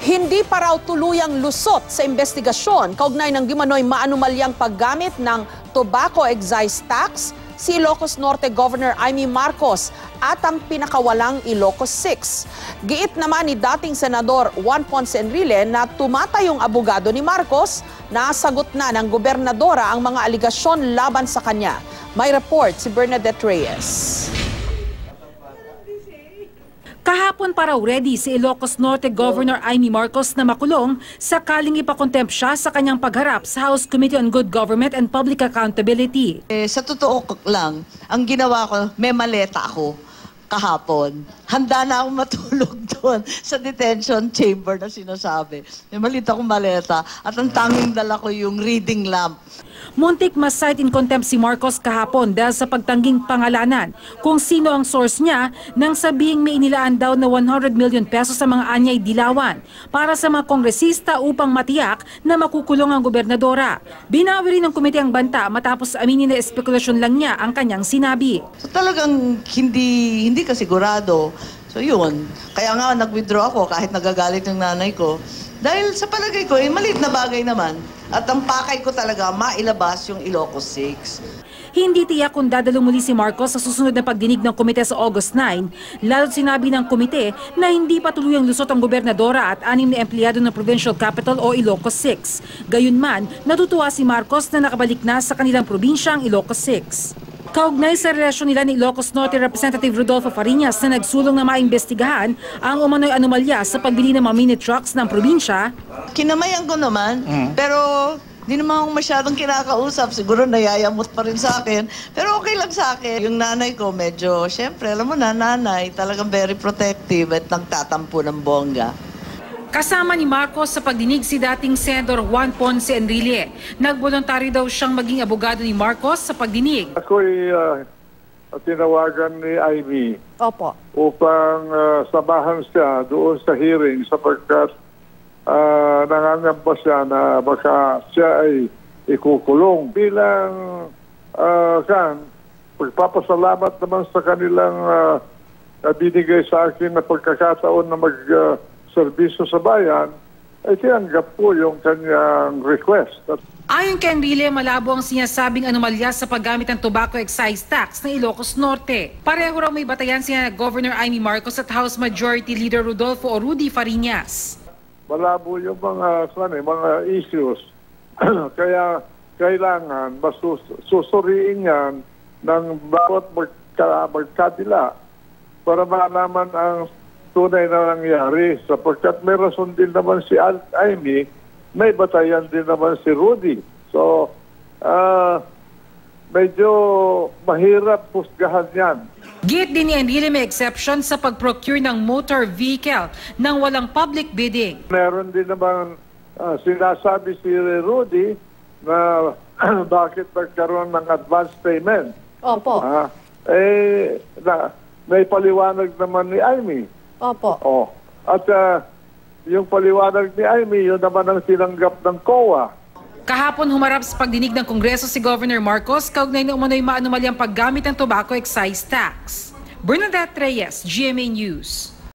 Hindi pa raw tuluyang lusot sa investigasyon kaugnay ng gimanoy maanumalyang paggamit ng tobacco excise tax si Ilocos Norte Governor Imee Marcos at ang pinakawalang Ilocos 6. Giit naman ni dating Senador Juan Ponce Enrile na tumatayong abogado ni Marcos na sagot na ng gobernadora ang mga aligasyon laban sa kanya. May report si Bernadette Reyes. Kahapon pa raw ready si Ilocos Norte Governor Imee Marcos na makulong sakaling ipakontempt siya sa kanyang pagharap sa House Committee on Good Government and Public Accountability. Sa totoo lang, ang ginawa ko, may maleta ako kahapon. Handa na akong matulog doon sa detention chamber na sinasabi. May malita akong maleta at ang tanging dala ko yung reading lamp. Muntik ma-cite in contempt si Marcos kahapon dahil sa pagtangging pangalanan kung sino ang source niya nang sabihing may inilaan daw na 100 million pesos sa mga anyay dilawan para sa mga kongresista upang matiyak na makukulong ang gobernadora. Binawi rin ng komite ang banta matapos aminin na espekulasyon lang niya ang kanyang sinabi. So talagang hindi ka sigurado. So yun, kaya nga nag-withdraw ako kahit nagagalit yung nanay ko. Dahil sa palagay ko, maliit na bagay naman. At ang pakay ko talaga, mailabas yung Ilocos 6. Hindi tiyak kung dadalo muli si Marcos sa susunod na pagdinig ng komite sa August 9, lalo't sinabi ng komite na hindi pa tuluyang lusot ang gobernadora at 6 na empleyado ng Provincial Capital o Ilocos 6. Gayunman, natutuwa si Marcos na nakabalik na sa kanilang probinsya ang Ilocos 6. Kaugnay sa relasyon nila ni Ilocos Norte Representative Rodolfo Fariñas na nagsulong na maimbestigahan ang umano'y anomalya sa pagbili ng mga mini trucks ng probinsya. Kinamayan ko naman, pero hindi naman akong masyadong kinakausap. Siguro nayayamot pa rin sa akin. Pero okay lang sa akin. Yung nanay ko medyo, syempre, alam mo na, nanay, talagang very protective at nagtatampo ng bongga. Kasama ni Marcos sa pagdinig si dating Senador Juan Ponce Enrile. Nagboluntaryo daw siyang maging abogado ni Marcos sa pagdinig. Ako'y tinawagan ni Imee upang samahan siya doon sa hearing sapagkat nangangamba siya na baka siya ay ikukulong. Bilang pagpapasalamat naman sa kanilang binigay sa akin na pagkakataon na serbisyo sa bayan, ay tinanggap po yung kanyang request. Ayon kay Enrile, malabo ang sinasabing anomalya sa paggamit ng tobacco excise tax ng Ilocos Norte. Pareho raw may batayan siya Governor Imee Marcos at House Majority Leader Rodolfo o Rudy Fariñas. Malabo yung mga issues. Kaya kailangan susuriin yan ng bawat magkadila para malaman ang tunay na nangyari sapagkat may rason din naman si Imee, may batayan din naman si Rudy. So, medyo mahirap husgahan yan. Giit din ni Enrile may exception sa pag-procure ng motor vehicle nang walang public bidding. Meron din naman sinasabi si Rudy na bakit nagkaroon ng advance payment. Opo. May paliwanag naman ni Imee. Opo. At yung paliwanag ni Imee, yun naman ang tinanggap ng COA. Kahapon humarap sa pagdinig ng Kongreso si Governor Marcos kaugnay na umano'y maanumalyang paggamit ng tobacco excise tax. Bernadette Reyes, GMA News.